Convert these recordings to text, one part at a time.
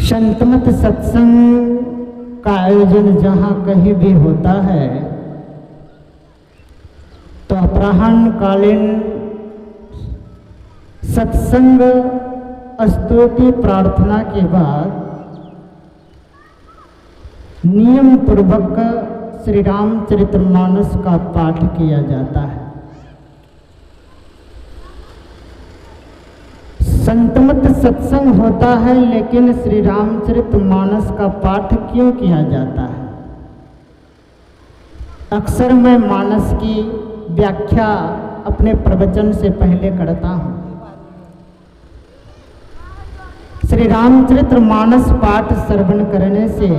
संतमत सत्संग का आयोजन जहाँ कहीं भी होता है तो अपराह्नकालीन सत्संग स्तुति प्रार्थना के बाद नियम पूर्वक श्री रामचरितमानस का पाठ किया जाता है। संतमत सत्संग होता है, लेकिन श्री रामचरितमानस का पाठ क्यों किया जाता है? अक्सर मैं मानस की व्याख्या अपने प्रवचन से पहले करता हूँ। श्री रामचरितमानस पाठ श्रवण करने से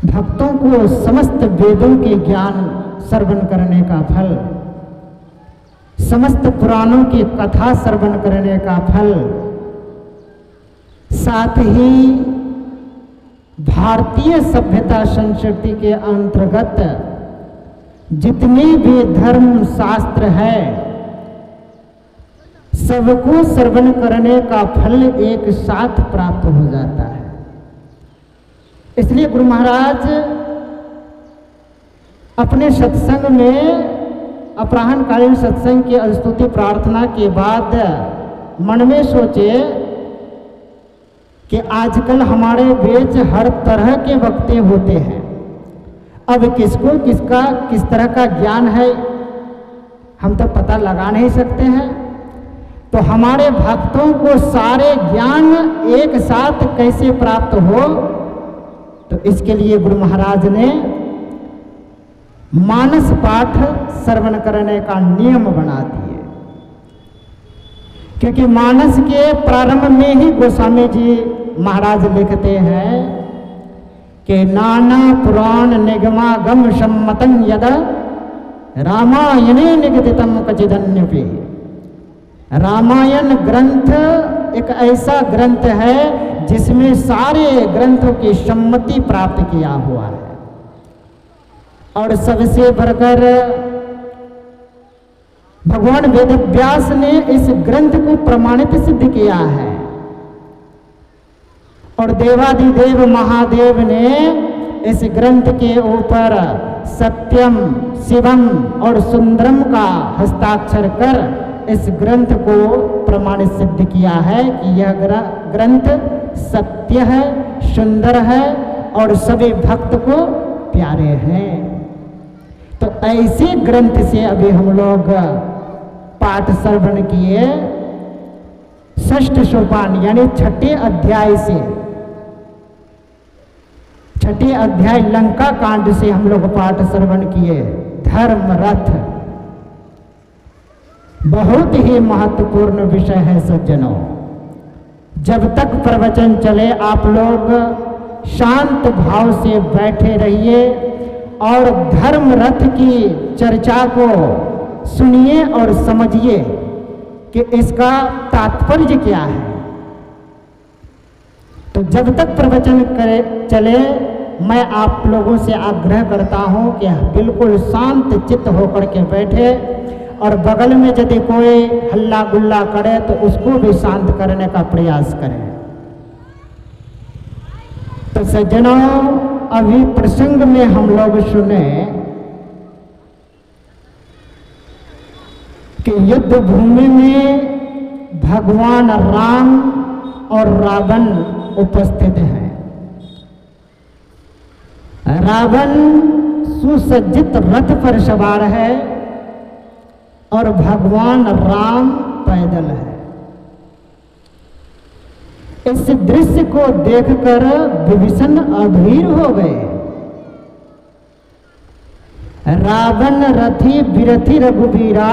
भक्तों को समस्त वेदों के ज्ञान श्रवण करने का फल, समस्त पुराणों की कथा श्रवण करने का फल, साथ ही भारतीय सभ्यता संस्कृति के अंतर्गत जितने भी धर्म शास्त्र है सबको श्रवण करने का फल एक साथ प्राप्त हो जाता है। इसलिए गुरु महाराज अपने सत्संग में अपराह्नकालीन सत्संग की स्तुति प्रार्थना के बाद मन में सोचे कि आजकल हमारे बीच हर तरह के वक्ते होते हैं। अब किसको किस तरह का ज्ञान है हम तो पता लगा नहीं सकते हैं। तो हमारे भक्तों को सारे ज्ञान एक साथ कैसे प्राप्त हो, तो इसके लिए गुरु महाराज ने मानस पाठ श्रवण करने का नियम बना दिए। क्योंकि मानस के प्रारंभ में ही गोस्वामी जी महाराज लिखते हैं कि नाना पुराण निगमागम सम्मतं यद रामायणे निगदितम कचिदन्यपि। रामायण ग्रंथ एक ऐसा ग्रंथ है जिसमें सारे ग्रंथों की सम्मति प्राप्त किया हुआ है। और सबसे बढ़कर भगवान वेदव्यास ने इस ग्रंथ को प्रमाणित सिद्ध किया है। और देवादिदेव महादेव ने इस ग्रंथ के ऊपर सत्यम, शिवम और सुंदरम का हस्ताक्षर कर इस ग्रंथ को प्रमाणित सिद्ध किया है कि यह ग्रंथ सत्य है, सुंदर है और सभी भक्त को प्यारे हैं। तो ऐसे ग्रंथ से अभी हम लोग पाठ श्रवण किए। षष्ठ सोपान यानी छठे अध्याय से, छठे अध्याय लंका कांड से हम लोग पाठ श्रवण किए। धर्म रथ बहुत ही महत्वपूर्ण विषय है सज्जनों। जब तक प्रवचन चले आप लोग शांत भाव से बैठे रहिए और धर्म रथ की चर्चा को सुनिए और समझिए कि इसका तात्पर्य क्या है। तो जब तक प्रवचन चले मैं आप लोगों से आग्रह करता हूं कि बिल्कुल शांत चित्त होकर के बैठे और बगल में यदि कोई हल्ला गुल्ला करे तो उसको भी शांत करने का प्रयास करें। तो सज्जनों अभी प्रसंग में हम लोग सुने कि युद्ध भूमि में भगवान राम और रावण उपस्थित हैं। रावण सुसज्जित रथ पर सवार है और भगवान राम पैदल है। इस दृश्य को देखकर विभीषण अधीर हो गए। रावण रथी बिरथी रघुबीरा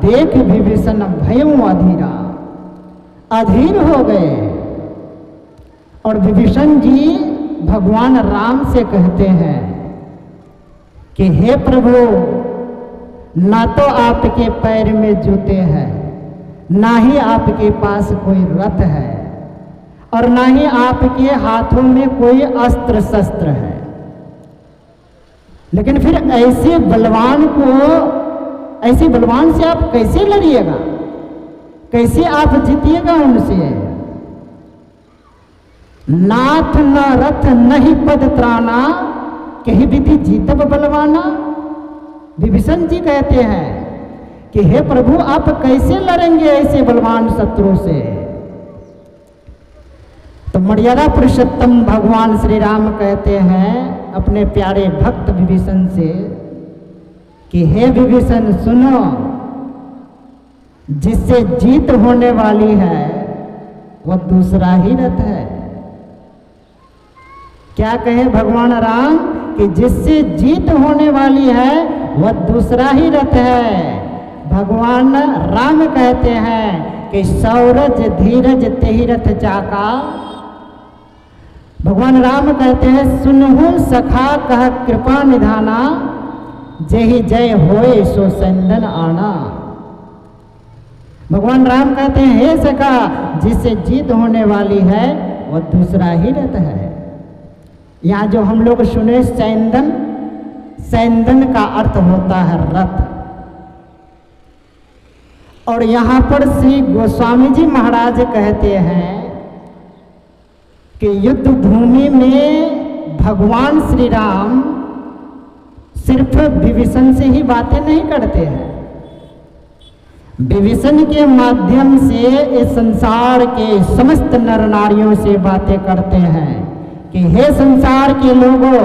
देख विभीषण भयं अधीरा। अधीर हो गए और विभीषण जी भगवान राम से कहते हैं कि हे प्रभु, ना तो आपके पैर में जूते हैं, ना ही आपके पास कोई रथ है और ना ही आपके हाथों में कोई अस्त्र शस्त्र है। लेकिन फिर ऐसे बलवान से आप कैसे लड़िएगा, कैसे आप जीतिएगा उनसे? नाथ न रथ नहीं पद त्राना, कही विधि जीतब बलवाना। विभीषण जी कहते हैं कि हे प्रभु आप कैसे लड़ेंगे ऐसे बलवान शत्रु से। तो मर्यादा पुरुषोत्तम भगवान श्री राम कहते हैं अपने प्यारे भक्त विभीषण से कि हे विभीषण सुनो, जिससे जीत होने वाली है वह दूसरा ही रथ है। क्या कहे भगवान राम कि जिससे जीत होने वाली है वह दूसरा ही रथ है। भगवान राम कहते हैं कि सौरज धीरज तेहि रथ चाका। भगवान राम कहते हैं सुनहु सखा कह कृपा निधाना, जेहि जय होए सो संदन आना। भगवान राम कहते हैं हे सखा, जिससे जीत होने वाली है वह दूसरा ही रथ है। यहाँ जो हम लोग सुने सैंदन, सैंदन का अर्थ होता है रथ। और यहाँ पर श्री गोस्वामी जी महाराज कहते हैं कि युद्ध भूमि में भगवान श्री राम सिर्फ विभीषण से ही बातें नहीं करते हैं, विभीषण के माध्यम से इस संसार के समस्त नर नारियों से बातें करते हैं कि हे संसार के लोगों,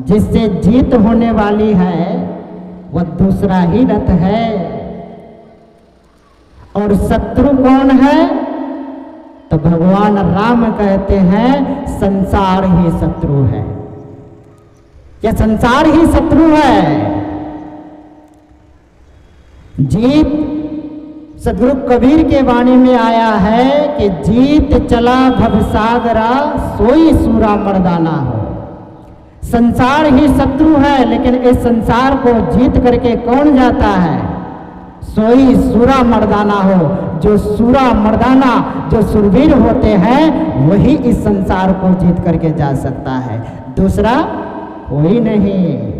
जिससे जीत होने वाली है वह दूसरा ही रथ है। और शत्रु कौन है? तो भगवान राम कहते हैं संसार ही शत्रु है। यह संसार ही शत्रु है। जीत, सदगुरु कबीर के वाणी में आया है कि जीत चला भवसागरा, सोई सूरा मर्दाना हो। संसार ही शत्रु है, लेकिन इस संसार को जीत करके कौन जाता है? सोई सूरा मर्दाना हो। जो सूरा मर्दाना, जो सुरवीर होते हैं, वही इस संसार को जीत करके जा सकता है, दूसरा कोई नहीं।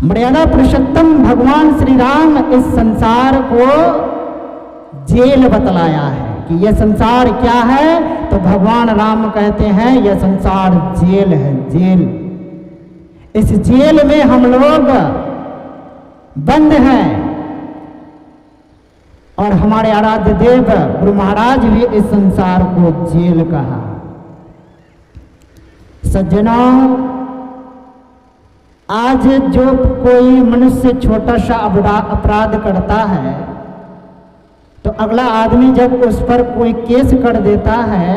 मर्यादा पुरुषोत्तम भगवान श्री राम इस संसार को जेल बतलाया है कि यह संसार क्या है। तो भगवान राम कहते हैं यह संसार जेल है, जेल। इस जेल में हम लोग बंद हैं। और हमारे आराध्य देव गुरु महाराज भी इस संसार को जेल कहा। सज्जनों, आज जो कोई मनुष्य छोटा सा अपराध करता है तो अगला आदमी जब उस पर कोई केस कर देता है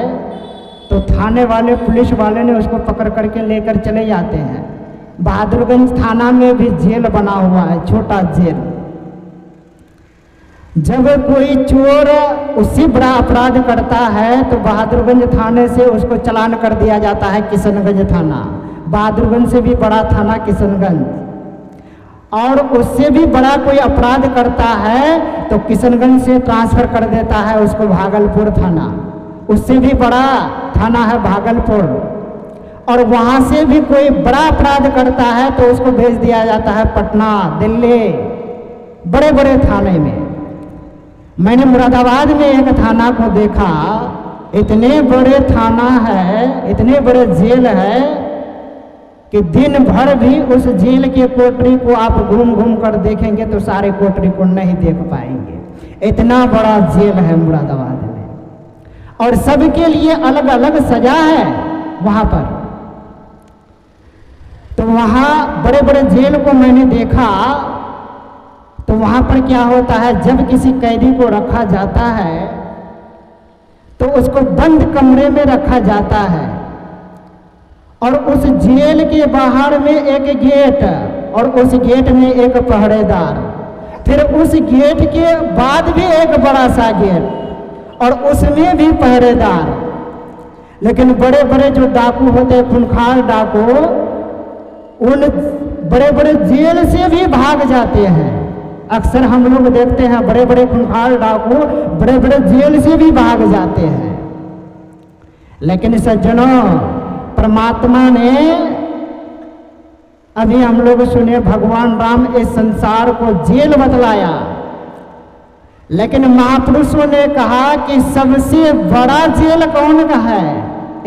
तो थाने वाले, पुलिस वाले ने उसको पकड़ करके लेकर चले जाते हैं। बहादुरगंज थाना में भी जेल बना हुआ है, छोटा जेल। जब कोई चोर उससे बड़ा अपराध करता है तो बहादुरगंज थाने से उसको चालान कर दिया जाता है किशनगंज थाना। बहादुरगंज से भी बड़ा थाना किशनगंज। और उससे भी बड़ा कोई अपराध करता है तो किशनगंज से ट्रांसफर कर देता है उसको भागलपुर थाना। उससे भी बड़ा थाना है भागलपुर। और वहाँ से भी कोई बड़ा अपराध करता है तो उसको भेज दिया जाता है पटना, दिल्ली, बड़े बड़े थाने में। मैंने मुरादाबाद में एक थाना को देखा, इतने बड़े थाना है, इतने बड़े जेल है कि दिन भर भी उस जेल के कोठरी को आप घूम घूम कर देखेंगे तो सारे कोठरी को नहीं देख पाएंगे। इतना बड़ा जेल है मुरादाबाद में। और सबके लिए अलग अलग सजा है वहाँ पर। तो वहाँ बड़े बड़े जेल को मैंने देखा तो वहाँ पर क्या होता है, जब किसी कैदी को रखा जाता है तो उसको बंद कमरे में रखा जाता है। और उस जेल के बाहर में एक गेट और उस गेट में एक पहरेदार, फिर उस गेट के बाद भी एक बड़ा सा गेट और उसमें भी पहरेदार। लेकिन बड़े बड़े जो डाकू होते हैं, खूंखार डाकू, उन बड़े बड़े जेल से भी भाग जाते हैं। अक्सर हम लोग देखते हैं बड़े बड़े खूंखार डाकू बड़े बड़े जेल से भी भाग जाते हैं। लेकिन सज्जनों, परमात्मा ने, अभी हम लोग सुने भगवान राम इस संसार को जेल बतलाया। लेकिन महापुरुषों ने कहा कि सबसे बड़ा जेल कौन का है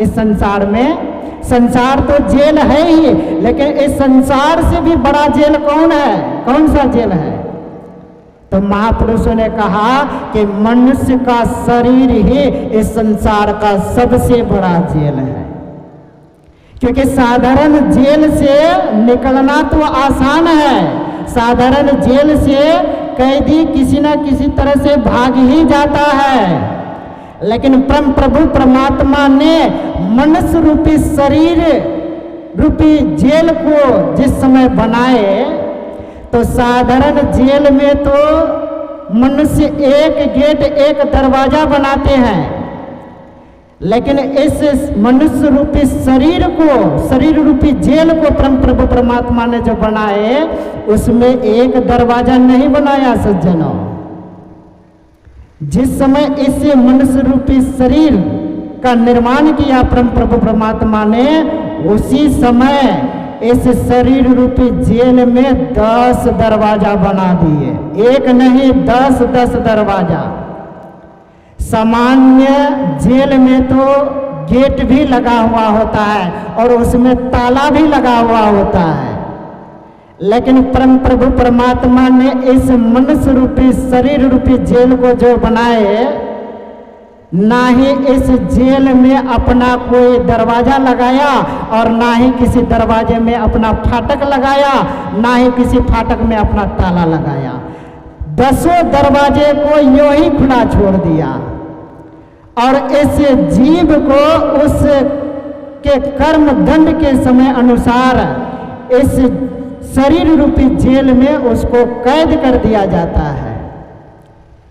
इस संसार में? संसार तो जेल है ही, लेकिन इस संसार से भी बड़ा जेल कौन है? कौन सा जेल है? तो महापुरुषों ने कहा कि मनुष्य का शरीर ही इस संसार का सबसे बड़ा जेल है। क्योंकि साधारण जेल से निकलना तो आसान है, साधारण जेल से कैदी किसी न किसी तरह से भाग ही जाता है, लेकिन परम प्रभु परमात्मा ने मनुष्य रूपी शरीर रूपी जेल को जिस समय बनाए, तो साधारण जेल में तो मनुष्य एक गेट एक दरवाजा बनाते हैं, लेकिन इस मनुष्य रूपी शरीर को, शरीर रूपी जेल को परम प्रभु परमात्मा ने जो बनाए, उसमें एक दरवाजा नहीं बनाया सज्जनों। जिस समय इस मनुष्य रूपी शरीर का निर्माण किया परम प्रभु परमात्मा ने, उसी समय इस शरीर रूपी जेल में 10 दरवाजा बना दिए। एक नहीं 10 दरवाजा। सामान्य जेल में तो गेट भी लगा हुआ होता है और उसमें ताला भी लगा हुआ होता है, लेकिन परम प्रभु परमात्मा ने इस मनुष्य रूपी शरीर रूपी जेल को जो बनाए, ना ही इस जेल में अपना कोई दरवाजा लगाया और ना ही किसी दरवाजे में अपना फाटक लगाया, ना ही किसी फाटक में अपना ताला लगाया। 10 दरवाजे को यूं ही खुला छोड़ दिया और इस जीव को उस के कर्म दंड के समय अनुसार इस शरीर रूपी जेल में उसको कैद कर दिया जाता है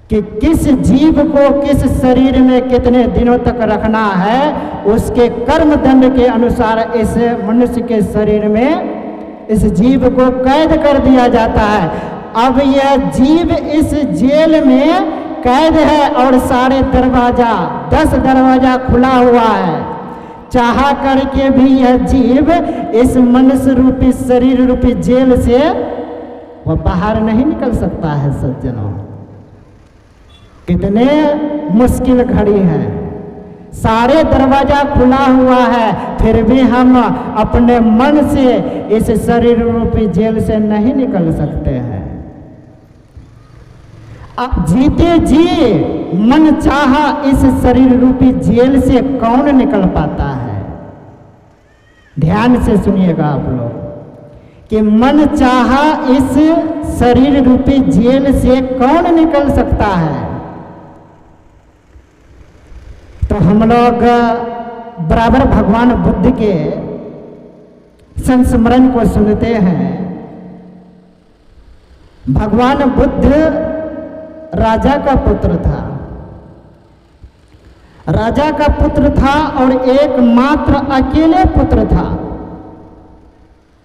कि किस जीव को किस शरीर में कितने दिनों तक रखना है, उसके कर्म दंड के अनुसार इस मनुष्य के शरीर में इस जीव को कैद कर दिया जाता है। अब यह जीव इस जेल में कैद है और सारे दरवाजा 10 दरवाजा खुला हुआ है। चाहा करके भी यह जीव इस मनुष्य रूपी शरीर रूपी जेल से वह बाहर नहीं निकल सकता है सज्जनों। कितने मुश्किल घड़ी है, सारे दरवाजा खुला हुआ है, फिर भी हम अपने मन से इस शरीर रूपी जेल से नहीं निकल सकते हैं। अब जीते जी मन चाहा इस शरीर रूपी जेल से कौन निकल पाता है? ध्यान से सुनिएगा आप लोग कि मन चाहा इस शरीर रूपी जेल से कौन निकल सकता है? तो हम लोग बराबर भगवान बुद्ध के संस्मरण को सुनते हैं। भगवान बुद्ध राजा का पुत्र था, राजा का पुत्र था और एकमात्र अकेले पुत्र था।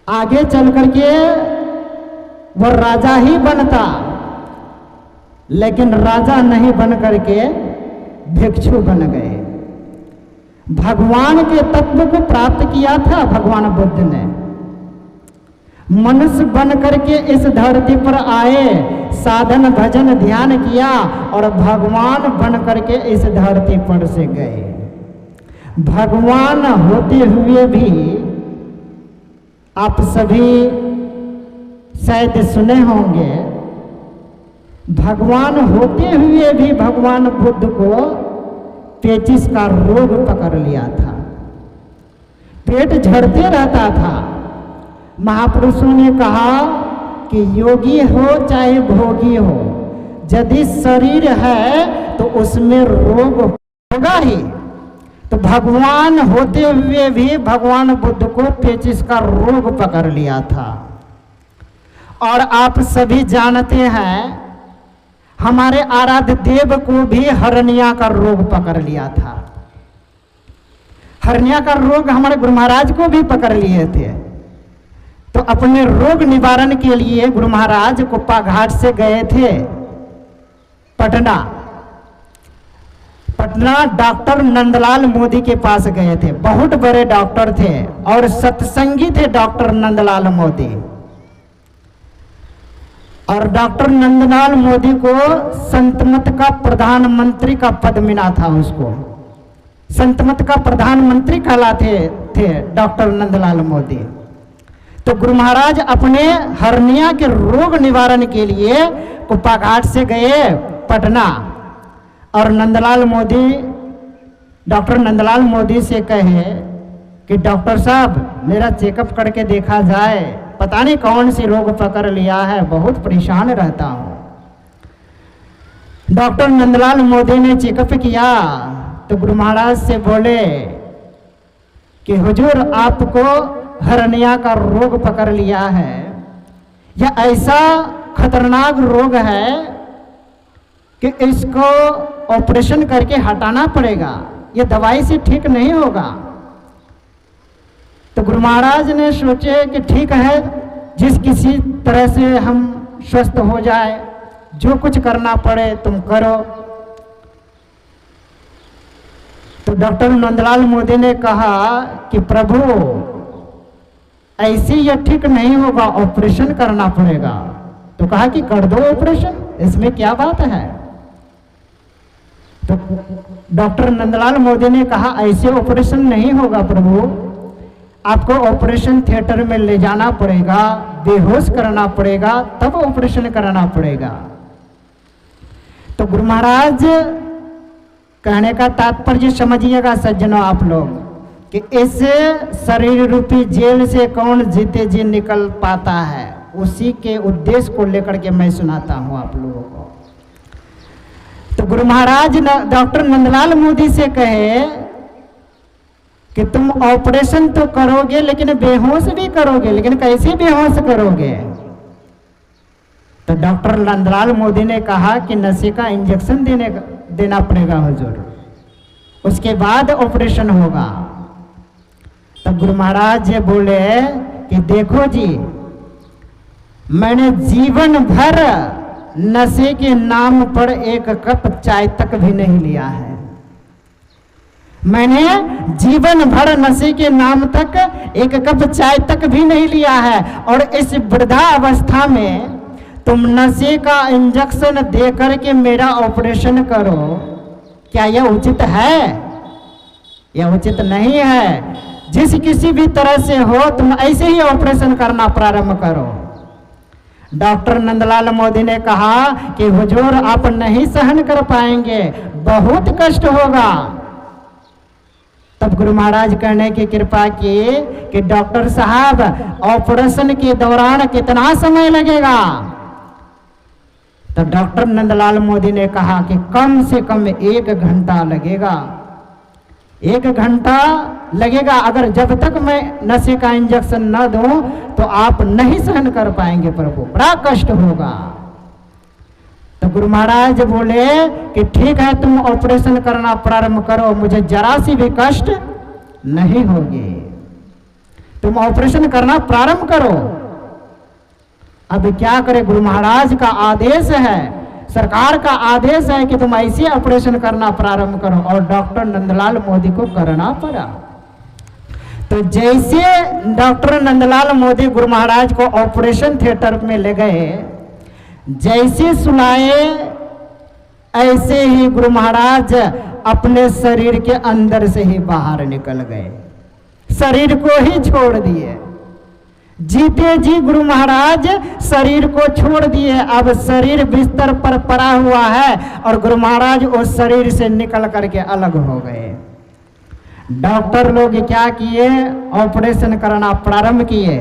आगे चल करके वह राजा ही बनता, लेकिन राजा नहीं बन करके भिक्षु बन गए। भगवान के तत्व को प्राप्त किया था भगवान बुद्ध ने। मनुष्य बन करके इस धरती पर आए, साधन भजन ध्यान किया और भगवान बन करके इस धरती पर से गए। भगवान होते हुए भी आप सभी शायद सुने होंगे, भगवान होते हुए भी भगवान बुद्ध को पेचिस का रोग पकड़ लिया था, पेट झड़ते रहता था। महापुरुषों ने कहा कि योगी हो चाहे भोगी हो, यदि शरीर है तो उसमें रोग होगा ही। तो भगवान होते हुए भी भगवान बुद्ध को पेचिस का रोग पकड़ लिया था। और आप सभी जानते हैं हमारे आराध्य देव को भी हरनिया का रोग पकड़ लिया था। हरनिया का रोग हमारे गुरु महाराज को भी पकड़ लिए थे। तो अपने रोग निवारण के लिए गुरु महाराज कुप्पा घाट से गए थे पटना। पटना डॉक्टर नंदलाल मोदी के पास गए थे। बहुत बड़े डॉक्टर थे और सत्संगी थे डॉक्टर नंदलाल मोदी। और डॉक्टर नंदलाल मोदी को संतमत का प्रधानमंत्री का पद मिला था। उसको संतमत का प्रधानमंत्री कहलाते थे डॉक्टर नंदलाल मोदी। तो गुरु महाराज अपने हर्निया के रोग निवारण के लिए कुप्पाघाट से गए पटना, और नंदलाल मोदी, डॉक्टर नंदलाल मोदी से कहे कि डॉक्टर साहब मेरा चेकअप करके देखा जाए, पता नहीं कौन सी रोग पकड़ लिया है, बहुत परेशान रहता हूँ। डॉक्टर नंदलाल मोदी ने चेकअप किया तो गुरु महाराज से बोले कि हुजूर आपको हर्निया का रोग पकड़ लिया है, यह ऐसा खतरनाक रोग है कि इसको ऑपरेशन करके हटाना पड़ेगा, यह दवाई से ठीक नहीं होगा। तो गुरु महाराज ने सोचे कि ठीक है, जिस किसी तरह से हम स्वस्थ हो जाए, जो कुछ करना पड़े तुम करो। तो डॉक्टर नंदलाल मोदी ने कहा कि प्रभु ऐसे यह ठीक नहीं होगा, ऑपरेशन करना पड़ेगा। तो कहा कि कर दो ऑपरेशन, इसमें क्या बात है। तो डॉक्टर नंदलाल मोदी ने कहा ऐसे ऑपरेशन नहीं होगा प्रभु, आपको ऑपरेशन थिएटर में ले जाना पड़ेगा, बेहोश करना पड़ेगा, तब ऑपरेशन कराना पड़ेगा। तो गुरु महाराज कहने का तात्पर्य समझिएगा सज्जनों आप लोग, कि इस शरीर रूपी जेल से कौन जीते जी निकल पाता है, उसी के उद्देश्य को लेकर के मैं सुनाता हूं आप लोगों को। तो गुरु महाराज डॉक्टर नंदलाल मोदी से कहे कि तुम ऑपरेशन तो करोगे लेकिन बेहोश भी करोगे, लेकिन कैसे बेहोश करोगे। तो डॉक्टर नंदलाल मोदी ने कहा कि नशे का इंजेक्शन देना पड़ेगा हुजूर, उसके बाद ऑपरेशन होगा। तब गुरु महाराज जी बोले कि देखो जी, मैंने जीवन भर नशे के नाम पर एक कप चाय तक भी नहीं लिया है। मैंने जीवन भर नशे के नाम तक एक कप चाय तक भी नहीं लिया है, और इस वृद्धा अवस्था में तुम नशे का इंजेक्शन दे करके मेरा ऑपरेशन करो, क्या यह उचित है? यह उचित नहीं है। जिस किसी भी तरह से हो तुम ऐसे ही ऑपरेशन करना प्रारंभ करो। डॉक्टर नंदलाल मोदी ने कहा कि हुजूर आप नहीं सहन कर पाएंगे, बहुत कष्ट होगा। तब गुरु महाराज कहने की कृपा की कि डॉक्टर साहब ऑपरेशन के दौरान कितना समय लगेगा। तब डॉक्टर नंदलाल मोदी ने कहा कि कम से कम 1 घंटा लगेगा। 1 घंटा लगेगा, अगर जब तक मैं नशे का इंजेक्शन न दूं तो आप नहीं सहन कर पाएंगे प्रभु, बड़ा कष्ट होगा। तो गुरु महाराज बोले कि ठीक है, तुम ऑपरेशन करना प्रारंभ करो, मुझे जरा सी भी कष्ट नहीं होगी, तुम ऑपरेशन करना प्रारंभ करो। अब क्या करे, गुरु महाराज का आदेश है, सरकार का आदेश है कि तुम ऐसे ऑपरेशन करना प्रारंभ करो, और डॉक्टर नंदलाल मोदी को करना पड़ा। तो जैसे डॉक्टर नंदलाल मोदी गुरु महाराज को ऑपरेशन थिएटर में ले गए, जैसे सुलाए ऐसे ही गुरु महाराज अपने शरीर के अंदर से ही बाहर निकल गए, शरीर को ही छोड़ दिए। जीते जी गुरु महाराज शरीर को छोड़ दिए। अब शरीर बिस्तर पर पड़ा हुआ है और गुरु महाराज उस शरीर से निकल करके अलग हो गए। डॉक्टर लोग क्या किए, ऑपरेशन करना प्रारंभ किए।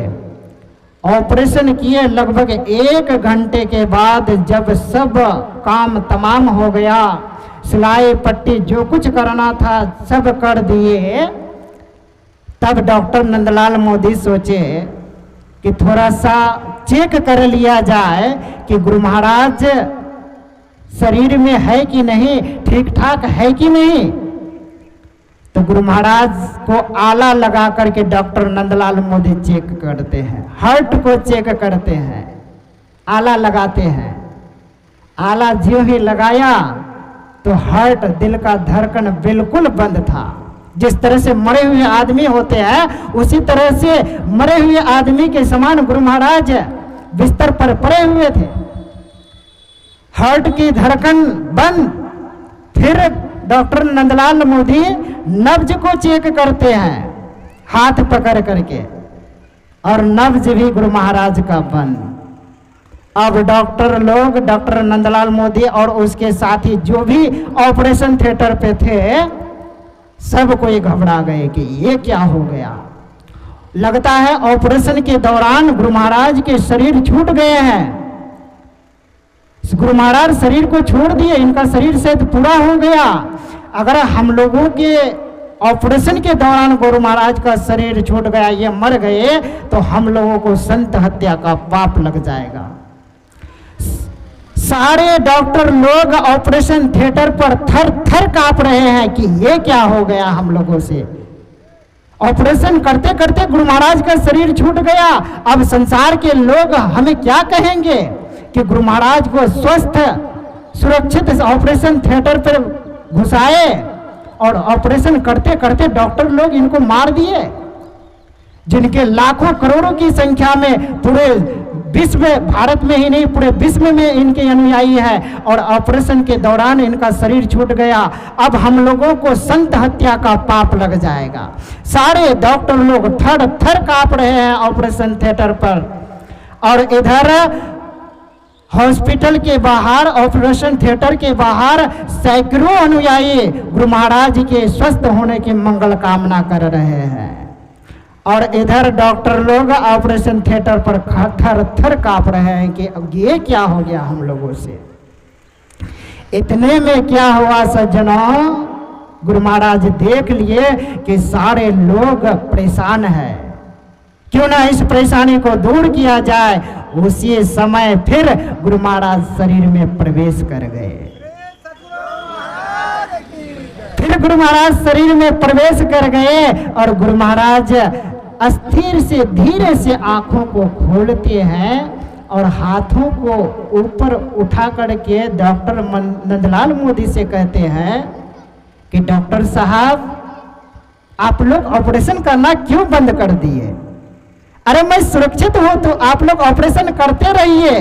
ऑपरेशन किए लगभग 1 घंटे के बाद जब सब काम तमाम हो गया, सिलाई पट्टी जो कुछ करना था सब कर दिए, तब डॉक्टर नंदलाल मोदी सोचे कि थोड़ा सा चेक कर लिया जाए कि गुरु महाराज शरीर में है कि नहीं, ठीक ठाक है कि नहीं। तो गुरु महाराज को आला लगा करके डॉक्टर नंदलाल मोदी चेक करते हैं, हार्ट को चेक करते हैं, आला लगाते हैं। आला ज्यों ही लगाया तो हार्ट, दिल का धड़कन बिल्कुल बंद था। जिस तरह से मरे हुए आदमी होते हैं उसी तरह से मरे हुए आदमी के समान गुरु महाराज बिस्तर पर पड़े हुए थे। हार्ट की धड़कन बंद। फिर डॉक्टर नंदलाल मोदी नब्ज को चेक करते हैं हाथ पकड़ करके, और नब्ज भी गुरु महाराज का बंद। अब डॉक्टर लोग, डॉक्टर नंदलाल मोदी और उसके साथी जो भी ऑपरेशन थिएटर पे थे, सब कोई घबरा गए कि ये क्या हो गया। लगता है ऑपरेशन के दौरान गुरु महाराज के शरीर छूट गए हैं। गुरु महाराज शरीर को छोड़ दिए, इनका शरीर शायद पूरा हो गया। अगर हम लोगों के ऑपरेशन के दौरान गुरु महाराज का शरीर छूट गया, ये मर गए, तो हम लोगों को संत हत्या का पाप लग जाएगा। सारे डॉक्टर लोग ऑपरेशन थिएटर पर थर थर कांप रहे हैं कि ये क्या हो गया हम लोगों से। ऑपरेशन करते करते गुरु महाराज का शरीर छूट गया। अब संसार के लोग हमें क्या कहेंगे कि गुरु महाराज को स्वस्थ सुरक्षित ऑपरेशन थिएटर पर घुसाए और ऑपरेशन करते करते डॉक्टर लोग इनको मार दिए, जिनके लाखों करोड़ों की संख्या में पूरे विश्व में, भारत में ही नहीं पूरे विश्व में इनके अनुयायी है, और ऑपरेशन के दौरान इनका शरीर छूट गया। अब हम लोगों को संत हत्या का पाप लग जाएगा। सारे डॉक्टर लोग थर थर कांप रहे हैं ऑपरेशन थिएटर पर, और इधर हॉस्पिटल के बाहर, ऑपरेशन थिएटर के बाहर सैकड़ों अनुयायी गुरु महाराज के स्वस्थ होने की मंगल कामना कर रहे हैं, और इधर डॉक्टर लोग ऑपरेशन थिएटर पर थर थर कांप रहे हैं कि अब ये क्या हो गया हम लोगों से। इतने में क्या हुआ सज्जनों, गुरु महाराज देख लिए कि सारे लोग परेशान हैं, क्यों ना इस परेशानी को दूर किया जाए। उसी समय फिर गुरु महाराज शरीर में प्रवेश कर गए। फिर गुरु महाराज शरीर में प्रवेश कर गए, और गुरु महाराज अस्थिर से धीरे से आंखों को खोलते हैं और हाथों को ऊपर उठा करके डॉक्टर नंदलाल मोदी से कहते हैं कि डॉक्टर साहब, आप लोग ऑपरेशन करना क्यों बंद कर दिए? अरे मैं सुरक्षित हूं तो आप लोग ऑपरेशन करते रहिए,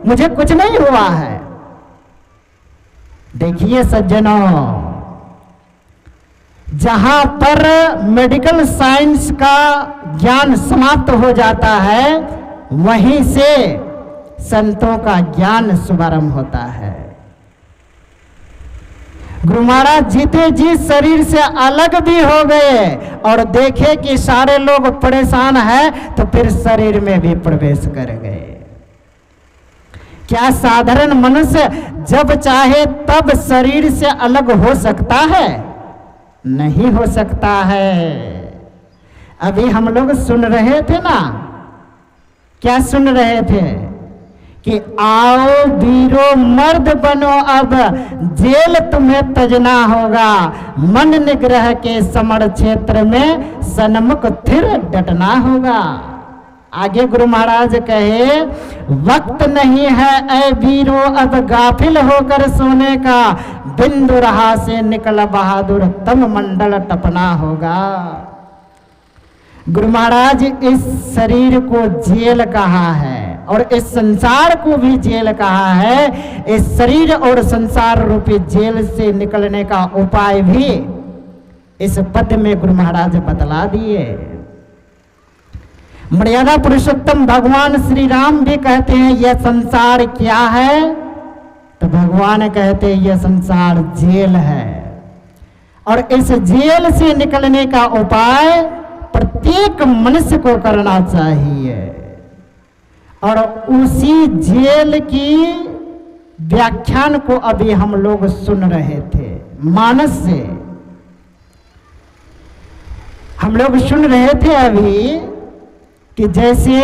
मुझे कुछ नहीं हुआ है। देखिए सज्जनों, जहां पर मेडिकल साइंस का ज्ञान समाप्त हो जाता है, वहीं से संतों का ज्ञान शुभारंभ होता है। गुरु महाराज जीते जी शरीर से अलग भी हो गए और देखे कि सारे लोग परेशान हैं, तो फिर शरीर में भी प्रवेश कर गए। क्या साधारण मनुष्य जब चाहे तब शरीर से अलग हो सकता है? नहीं हो सकता है। अभी हम लोग सुन रहे थे ना, क्या सुन रहे थे कि आओ वीरो मर्द बनो, अब जेल तुम्हें तजना होगा, मन निग्रह के समर क्षेत्र में सन्मुख थिर डटना होगा। आगे गुरु महाराज कहे, वक्त नहीं है ऐ वीरो अब गाफिल होकर सोने का, बिंदु रहा से निकल बहादुर तम मंडल टपना होगा। गुरु महाराज इस शरीर को जेल कहा है और इस संसार को भी जेल कहा है। इस शरीर और संसार रूपी जेल से निकलने का उपाय भी इस पद में गुरु महाराज बतला दिए। मर्यादा पुरुषोत्तम भगवान श्री राम भी कहते हैं यह संसार क्या है, तो भगवान कहते हैं यह संसार जेल है, और इस जेल से निकलने का उपाय प्रत्येक मनुष्य को करना चाहिए। और उसी जेल की व्याख्यान को अभी हम लोग सुन रहे थे मानस से। हम लोग सुन रहे थे अभी कि जैसे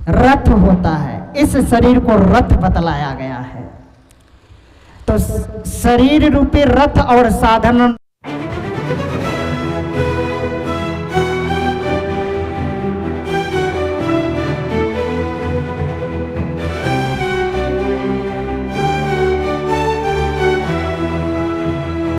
रथ होता है, इस शरीर को रथ बतलाया गया है। तो शरीर रूपी रथ और साधन